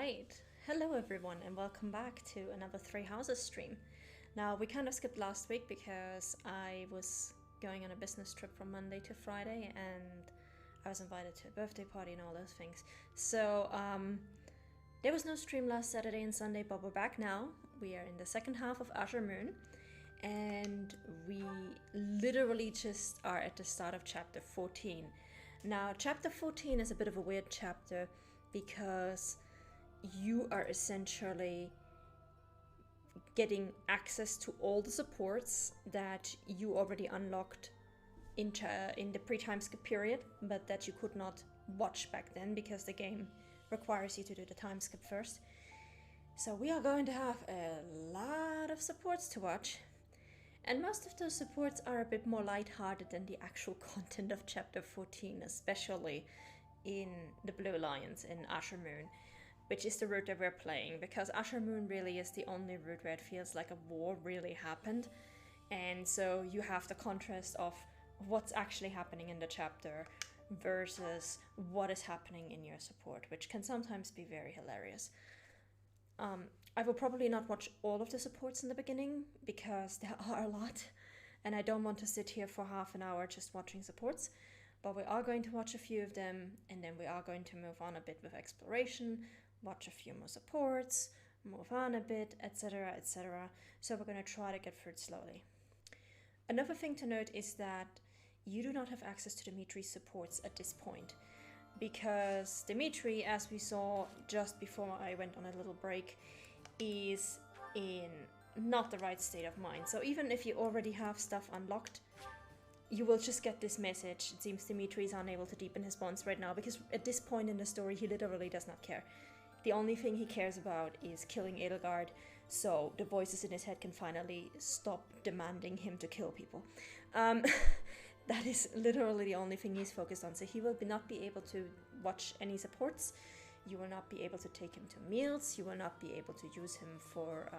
Alright, hello everyone and welcome back to another Three Houses stream. Now we kind of skipped last week because I was going on a business trip from Monday to Friday and I was invited to a birthday party and all those things. So there was no stream last Saturday and Sunday, but we're back now. We are in the second half of Azure Moon and we literally just are at the start of chapter 14. Now chapter 14 is a bit of a weird chapter because you are essentially getting access to all the supports that you already unlocked in the pre-time skip period, but that you could not watch back then because the game requires you to do the time skip first. So we are going to have a lot of supports to watch, and most of those supports are a bit more lighthearted than the actual content of chapter 14, especially in the Blue Alliance in Azure Moon, which is the route that we're playing, because Azure Moon really is the only route where it feels like a war really happened. And so you have the contrast of what's actually happening in the chapter versus what is happening in your support, which can sometimes be very hilarious. I will probably not watch all of the supports in the beginning because there are a lot and I don't want to sit here for half an hour just watching supports, but we are going to watch a few of them and then we are going to move on a bit with exploration, watch a few more supports, move on a bit, etc, etc. So we're going to try to get through it slowly. Another thing to note is that you do not have access to Dimitri's supports at this point, because Dimitri, as we saw just before I went on a little break, is in not the right state of mind. So even if you already have stuff unlocked, you will just get this message. It seems Dimitri is unable to deepen his bonds right now, because at this point in the story he literally does not care. The only thing he cares about is killing Edelgard, so the voices in his head can finally stop demanding him to kill people. That is literally the only thing he's focused on, so he will not be able to watch any supports, you will not be able to take him to meals, you will not be able to use him for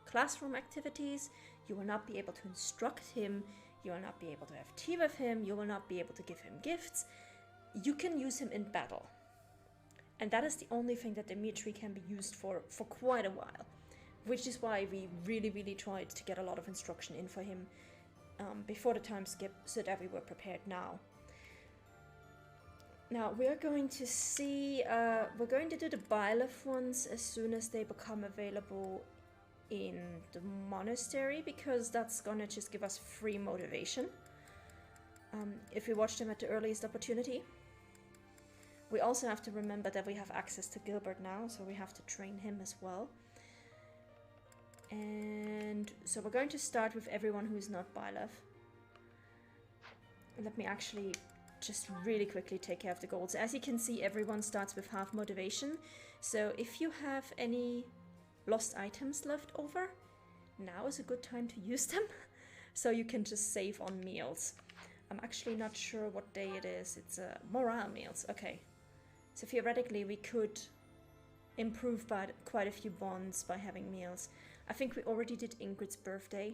classroom activities, you will not be able to instruct him, you will not be able to have tea with him, you will not be able to give him gifts. You can use him in battle. And that is the only thing that Dimitri can be used for quite a while. Which is why we really tried to get a lot of instruction in for him before the time skip, so that we were prepared now. Now we're going to see, we're going to do the Byleth ones as soon as they become available in the monastery, because that's gonna just give us free motivation if we watch them at the earliest opportunity. We also have to remember that we have access to Gilbert now, so we have to train him as well. And so we're going to start with everyone who is not Byleth. Let me actually just really quickly take care of the goals. As you can see, everyone starts with half motivation, so if you have any lost items left over, now is a good time to use them, so you can just save on meals. I'm actually not sure what day it is. It's morale meals. Okay, so theoretically we could improve by quite a few bonds by having meals. I think we already did Ingrid's birthday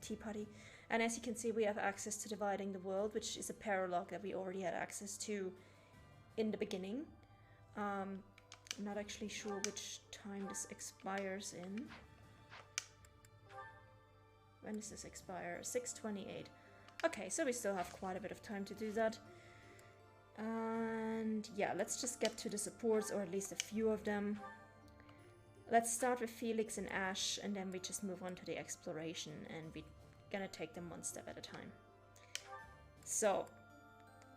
tea party, and as you can see we have access to Dividing the World, which is a paralogue that we already had access to in the beginning. I'm not actually sure which time this expires in. When does this expire? 6/28. Okay, so we still have quite a bit of time to do that. And yeah, let's just get to the supports, or at least a few of them. Let's start with Felix and Ash, and then we just move on to the exploration, and we're gonna take them one step at a time. So,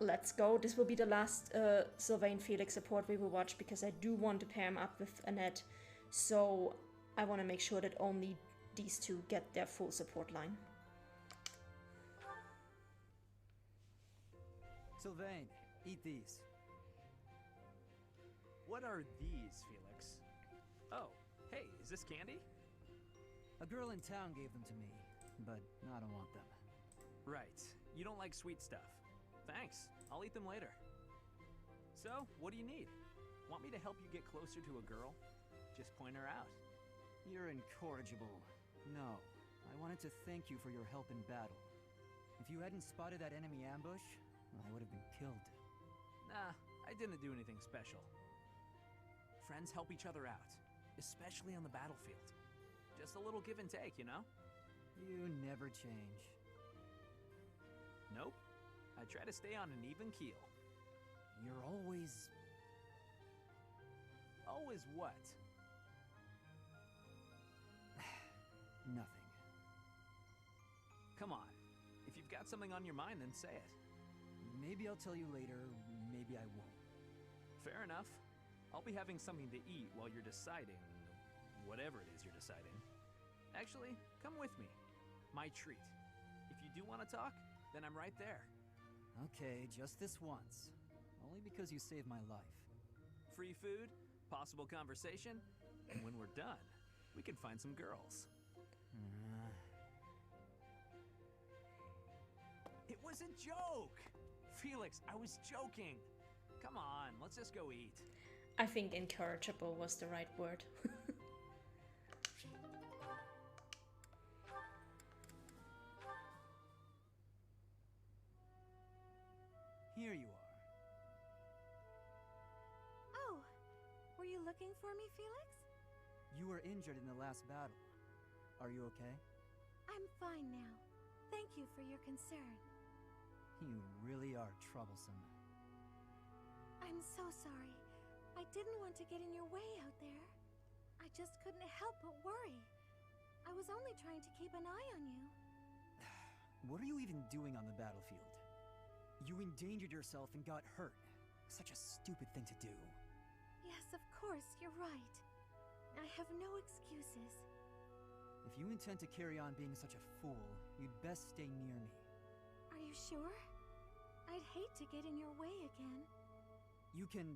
let's go. This will be the last Sylvain Felix support we will watch, because I do want to pair him up with Annette, so I want to make sure that only these two get their full support line. Sylvain, eat these. What are these, Felix? Oh, hey, is this candy? A girl in town gave them to me, but I don't want them. Right, you don't like sweet stuff. Thanks, I'll eat them later. So, what do you need? Want me to help you get closer to a girl? Just point her out. You're incorrigible. No, I wanted to thank you for your help in battle. If you hadn't spotted that enemy ambush, I would have been killed. Nah, I didn't do anything special. Friends help each other out, especially on the battlefield. Just a little give and take, you know? You never change. Nope. I try to stay on an even keel. You're always... Always what? Nothing. Come on. If you've got something on your mind, then say it. Maybe I'll tell you later, maybe I won't. Fair enough. I'll be having something to eat while you're deciding whatever it is you're deciding. Actually, come with me. My treat. If you do want to talk, then I'm right there. Okay, just this once. Only because you saved my life. Free food, possible conversation, and when we're done, we can find some girls. It was a joke! Felix, I was joking. Come on, let's just go eat. I think incorrigible was the right word. Here you are. Oh, were you looking for me, Felix? You were injured in the last battle. Are you okay? I'm fine now. Thank you for your concern. You really are troublesome. I'm so sorry. I didn't want to get in your way out there. I just couldn't help but worry. I was only trying to keep an eye on you. What are you even doing on the battlefield? You endangered yourself and got hurt. Such a stupid thing to do. Yes, of course, you're right. I have no excuses. If you intend to carry on being such a fool, you'd best stay near me. Are you sure? I'd hate to get in your way again. You can,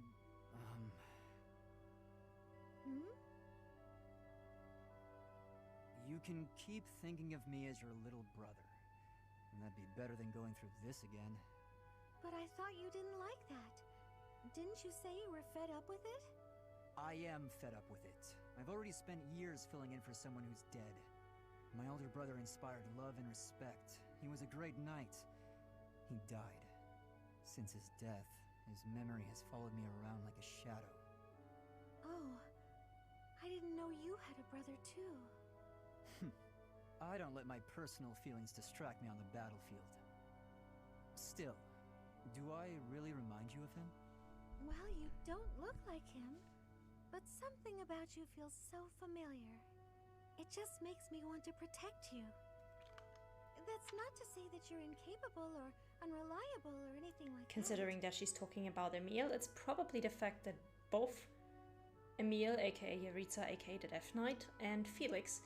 You can keep thinking of me as your little brother. And that'd be better than going through this again. But I thought you didn't like that. Didn't you say you were fed up with it? I am fed up with it. I've already spent years filling in for someone who's dead. My older brother inspired love and respect. He was a great knight. He died. Since his death, his memory has followed me around like a shadow. Oh, I didn't know you had a brother too. I don't let my personal feelings distract me on the battlefield. Still, do I really remind you of him? Well, you don't look like him, but something about you feels so familiar. It just makes me want to protect you. That's not to say that you're incapable or unreliable or anything like Considering that she's talking about Emil, it's probably the fact that both Emil, aka Yaritza, aka the Death Knight, and Felix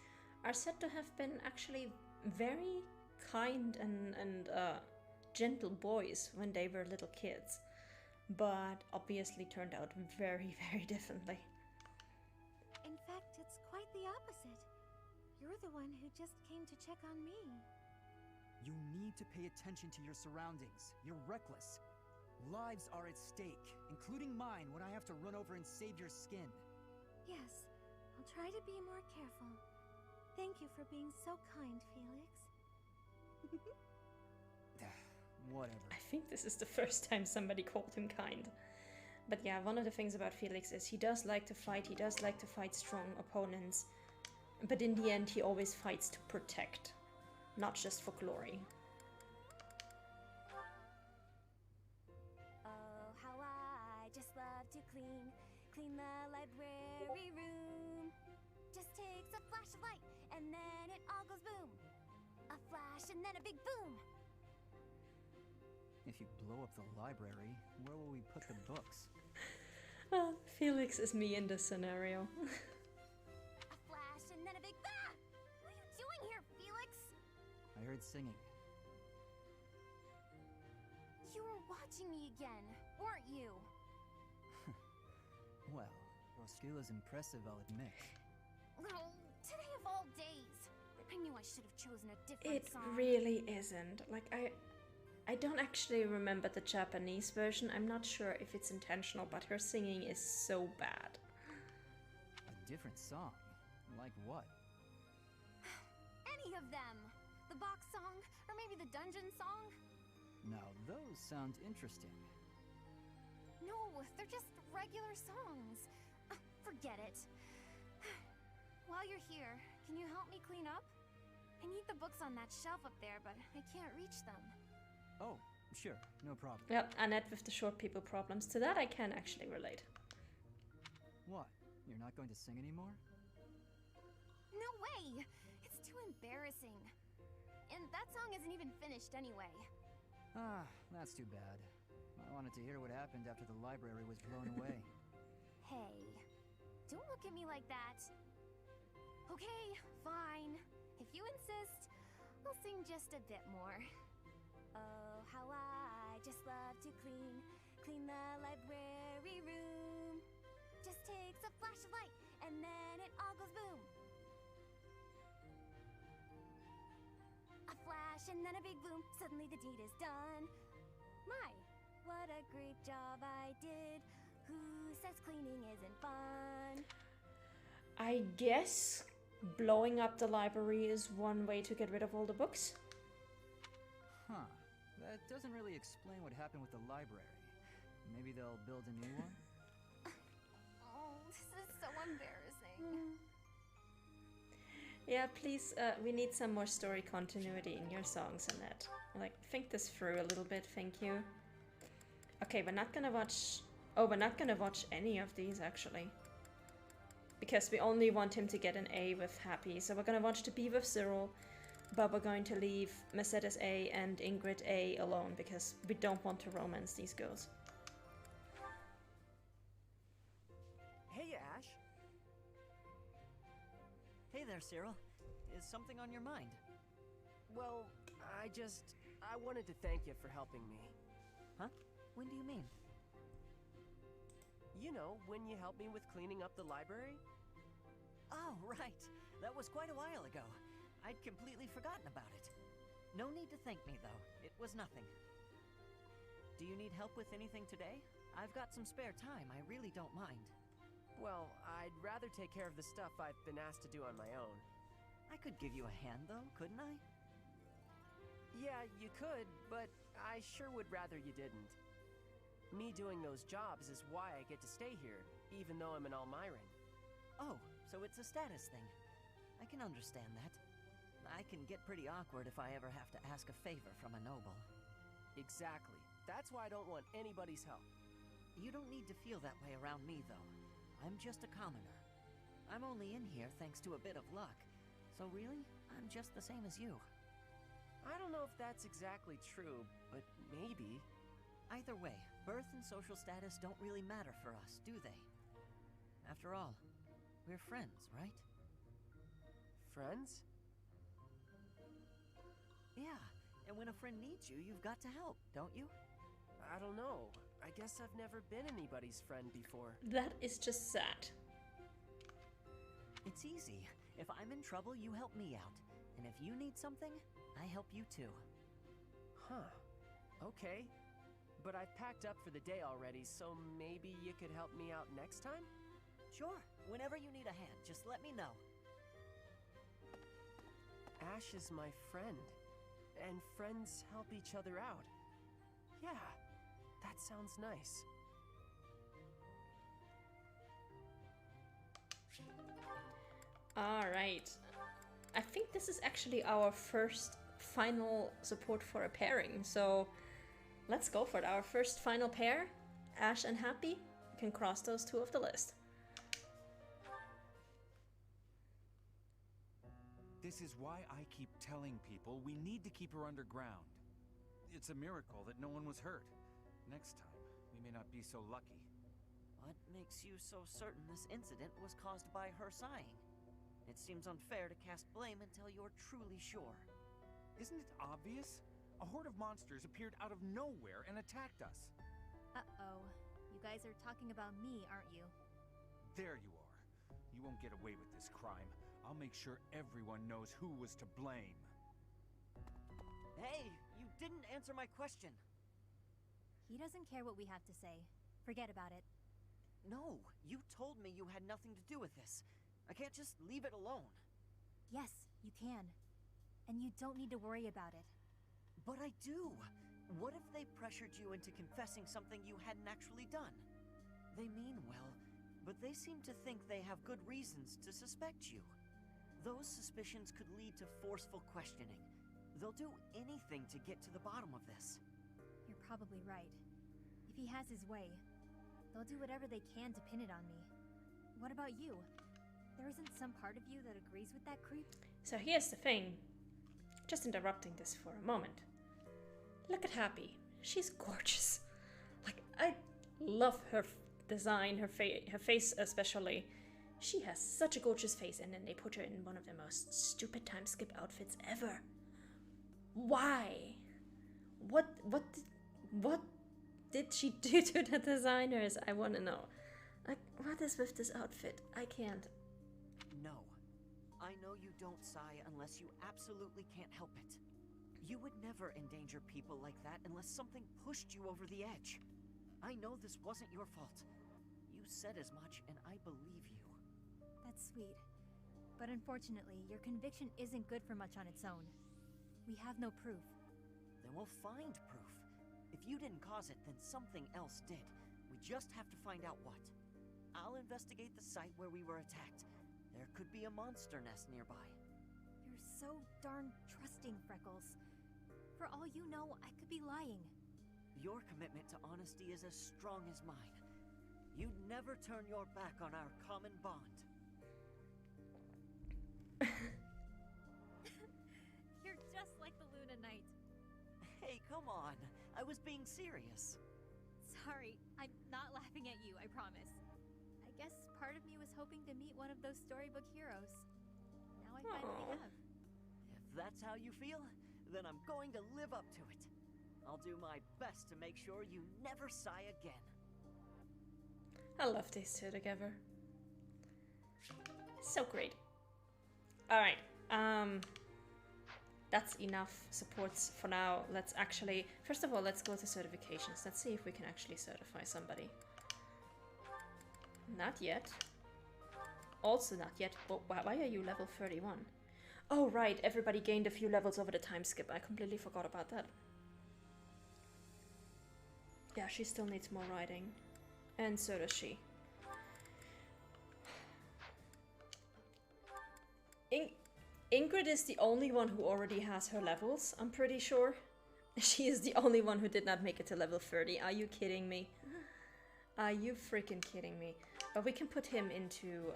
are said to have been actually very kind and gentle boys when they were little kids, but obviously turned out very, very differently. In fact, it's quite the opposite. You're the one who just came to check on me. You need to pay attention to your surroundings. You're reckless. Lives are at stake, including mine when I have to run over and save your skin. Yes, I'll try to be more careful. Thank you for being so kind, Felix. Whatever. I think this is the first time somebody called him kind. But yeah, one of the things about Felix is he does like to fight, he does like to fight strong opponents. But in the end, he always fights to protect, not just for glory. Oh, how I just love to clean the library room. Just takes a flash of light, and then it all goes boom. A flash, and then a big boom. If you blow up the library, where will we put the books? Felix is me in this scenario. A flash, and then a big bah! What are you doing here, Felix? I heard singing. You were watching me again, weren't you? Well, your skill is impressive, I'll admit. Oh, today of all days. I knew I should have chosen a different It song. really isn't. Like, I don't actually remember the Japanese version. I'm not sure if it's intentional, but her singing is so bad. A different song? Like what? Any of them. The box song, or maybe the dungeon song. Now, those sound interesting. No, they're just regular songs. Forget it. While you're here, can you help me clean up? I need the books on that shelf up there, but I can't reach them. Oh, sure, no problem. Yep, Annette with the short people problems. To that I can actually relate. What? You're not going to sing anymore? No way! It's too embarrassing. And that song isn't even finished anyway. Ah, that's too bad. I wanted to hear what happened after the library was blown away. Hey, don't look at me like that. Okay, fine. If you insist, I'll sing just a bit more. Oh, how I just love to clean the library room. Just takes a flash of light, and then it all goes boom. A flash and then a big boom, suddenly the deed is done. My, what a great job I did. Who says cleaning isn't fun? I guess blowing up the library is one way to get rid of all the books. Huh. That doesn't really explain what happened with the library. Maybe they'll build a new one? Oh, this is so embarrassing. Yeah, please, we need some more story continuity in your songs, Annette. Like, think this through a little bit, thank you. Okay, we're not gonna watch... Oh, we're not gonna watch any of these, actually. Because we only want him to get an A with Happy. So we're gonna watch the B with Cyril, but we're going to leave Mercedes A and Ingrid A alone, because we don't want to romance these girls. Hey, Ash. Hey there, Cyril. Is something on your mind? Well, I wanted to thank you for helping me. Huh? When do you mean? You know, when you helped me with cleaning up the library? Oh, right. That was quite a while ago. I'd completely forgotten about it. No need to thank me, though. It was nothing. Do you need help with anything today? I've got some spare time. I really don't mind. Well, I'd rather take care of the stuff I've been asked to do on my own. I could give you a hand, though, couldn't I? Yeah, you could, but I sure would rather you didn't. Me doing those jobs is why I get to stay here, even though I'm an Almyran. Oh, so it's a status thing. I can understand that. I can get pretty awkward if I ever have to ask a favor from a noble. Exactly. That's why I don't want anybody's help. You don't need to feel that way around me, though. I'm just a commoner. I'm only in here thanks to a bit of luck. So really, I'm just the same as you. I don't know if that's exactly true, but maybe. Either way, birth and social status don't really matter for us, do they? After all, we're friends, right? Friends? Yeah, and when a friend needs you, you've got to help, don't you? I don't know. I guess I've never been anybody's friend before. That is just sad. It's easy. If I'm in trouble, you help me out. And if you need something, I help you too. Huh. Okay. But I've packed up for the day already, so maybe you could help me out next time? Sure. Whenever you need a hand, just let me know. Ash is my friend. And friends help each other out. Yeah, that sounds nice. Alright. I think this is actually our first final support for a pairing, so let's go for it. Our first final pair, Ash and Happy. We can cross those two off the list. This is why I keep telling people we need to keep her underground. It's a miracle that no one was hurt. Next time, we may not be so lucky. What makes you so certain this incident was caused by her sighing? It seems unfair to cast blame until you're truly sure. Isn't it obvious? A horde of monsters appeared out of nowhere and attacked us. Uh-oh. You guys are talking about me, aren't you? There you are. You won't get away with this crime. I'll make sure everyone knows who was to blame. Hey, you didn't answer my question. He doesn't care what we have to say. Forget about it. No, you told me you had nothing to do with this. I can't just leave it alone. Yes, you can. And you don't need to worry about it. But I do. What if they pressured you into confessing something you hadn't actually done? They mean well, but they seem to think they have good reasons to suspect you. Those suspicions could lead to forceful questioning. They'll do anything to get to the bottom of this. You're probably right. If he has his way, they'll do whatever they can to pin it on me. What about you? There isn't some part of you that agrees with that creep? So here's the thing. Just interrupting this for a moment. Look at Happy. She's gorgeous. Like, I love her design, her face especially. She has such a gorgeous face, and then they put her in one of the most stupid time skip outfits ever. Why? What did she do to the designers? I want to know. Like, what is with this outfit? I can't. No. I know you don't sigh unless you absolutely can't help it. You would never endanger people like that unless something pushed you over the edge. I know this wasn't your fault. You said as much, and I believe you. That's sweet. But unfortunately, your conviction isn't good for much on its own. We have no proof. Then we'll find proof. If you didn't cause it, then something else did. We just have to find out what. I'll investigate the site where we were attacked. There could be a monster nest nearby. You're so darn trusting, Freckles. For all you know, I could be lying. Your commitment to honesty is as strong as mine. You'd never turn your back on our common bond. You're just like the Luna Knight. Hey, come on. I was being serious. Sorry, I'm not laughing at you, I promise. I guess part of me was hoping to meet one of those storybook heroes. Now I finally have. If that's how you feel, then I'm going to live up to it. I'll do my best to make sure you never sigh again. I love these two together. So great. Alright, that's enough supports for now. Let's actually, first of all, let's go to certifications. Let's see if we can actually certify somebody. Not yet. Also not yet. Oh, why are you level 31? Oh right, everybody gained a few levels over the time skip. I completely forgot about that. Yeah, she still needs more riding. And so does she. Ingrid is the only one who already has her levels, I'm pretty sure. She is the only one who did not make it to level 30. Are you kidding me? Are you freaking kidding me? But we can put him into,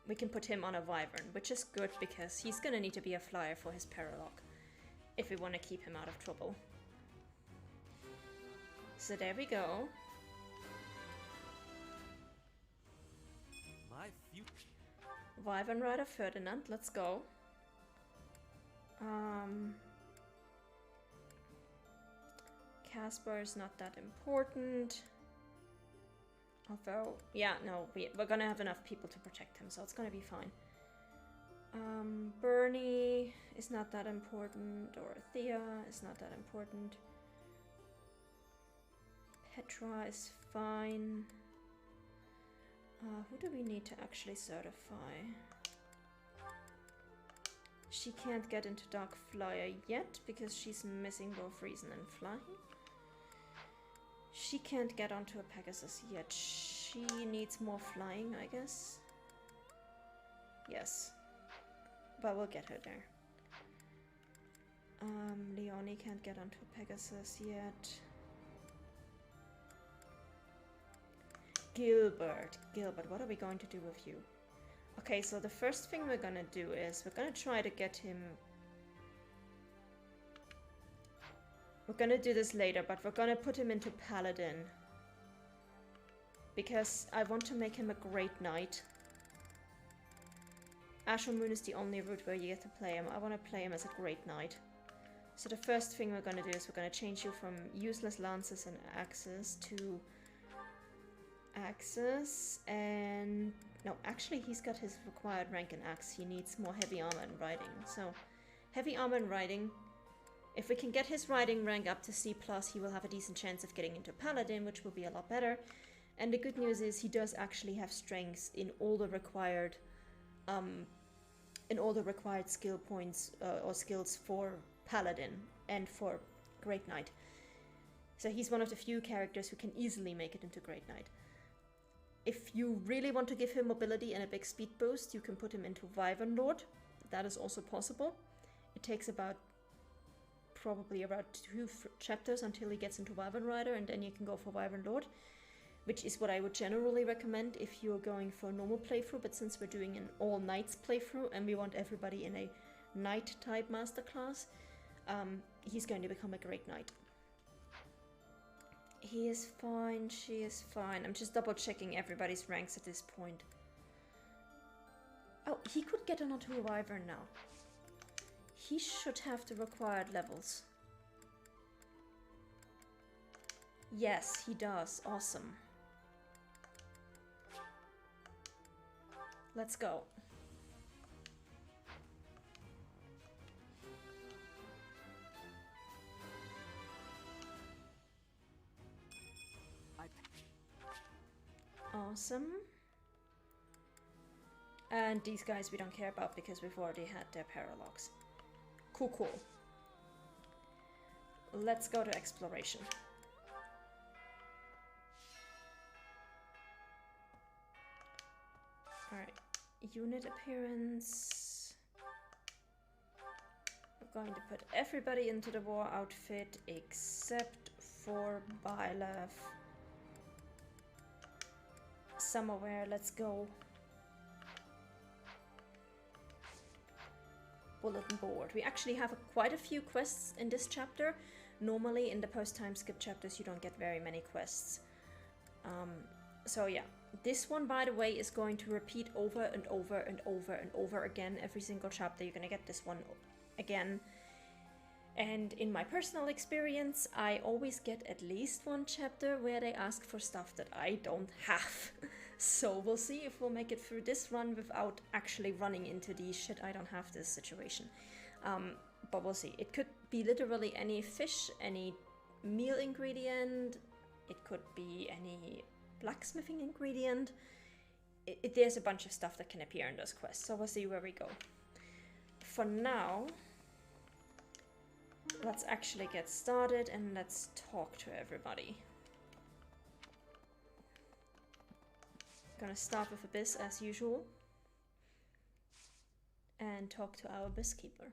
we can put him on a wyvern, which is good because he's gonna need to be a flyer for his paralogue if we want to keep him out of trouble. So there we go. My future. Wyvern Rider Ferdinand, let's go. Casper is not that important. Although, yeah, no, we're gonna have enough people to protect him, so it's gonna be fine. Bernie is not that important, Dorothea is not that important. Petra is fine. Who do we need to actually certify? She can't get into Dark Flyer yet because she's missing both Reason and Flying. She can't get onto a Pegasus yet. She needs more flying, I guess. Yes. But we'll get her there. Leonie can't get onto a Pegasus yet. Gilbert, what are we going to do with you? Okay, so the first thing we're gonna do is we're gonna try to get him... We're gonna do this later, but we're gonna put him into Paladin. Because I want to make him a great knight. Azure Moon is the only route where you get to play him. I want to play him as a great knight. So the first thing we're gonna do is we're gonna change you from useless lances and axes to... Axes and... No, actually he's got his required rank in axe. He needs more heavy armor and riding. So, heavy armor and riding. If we can get his riding rank up to C+, he will have a decent chance of getting into Paladin, which will be a lot better. And the good news is he does actually have strengths in all the required skill points or skills for Paladin and for Great Knight. So he's one of the few characters who can easily make it into Great Knight. If you really want to give him mobility and a big speed boost, you can put him into Wyvern Lord. That is also possible. It takes probably about 2 chapters until he gets into Wyvern Rider, and then you can go for Wyvern Lord, which is what I would generally recommend if you're going for a normal playthrough. But since we're doing an all knights playthrough and we want everybody in a knight type masterclass, he's going to become a great knight. He is fine, she is fine. I'm just double checking everybody's ranks at this point. Oh, he could get onto a Wyvern now. He should have the required levels. Yes, he does. Awesome. Let's go. Awesome. And these guys we don't care about because we've already had their paralogues. Cool, cool. Let's go to exploration. Alright, unit appearance. We're going to put everybody into the war outfit except for Byleth. Somewhere, let's go. Bulletin board. We actually have quite a few quests in this chapter. Normally in the post-time skip chapters you don't get very many quests. So yeah, this one, by the way, is going to repeat over and over and over and over again. Every single chapter you're gonna get this one again. And in my personal experience, I always get at least one chapter where they ask for stuff that I don't have. So we'll see if we'll make it through this run without actually running into the shit, I don't have this situation. But we'll see. It could be literally any fish, any meal ingredient. It could be any blacksmithing ingredient. There's a bunch of stuff that can appear in those quests. So we'll see where we go. For now, let's actually get started and let's talk to everybody. Gonna start with Abyss as usual and talk to our Abyss Keeper.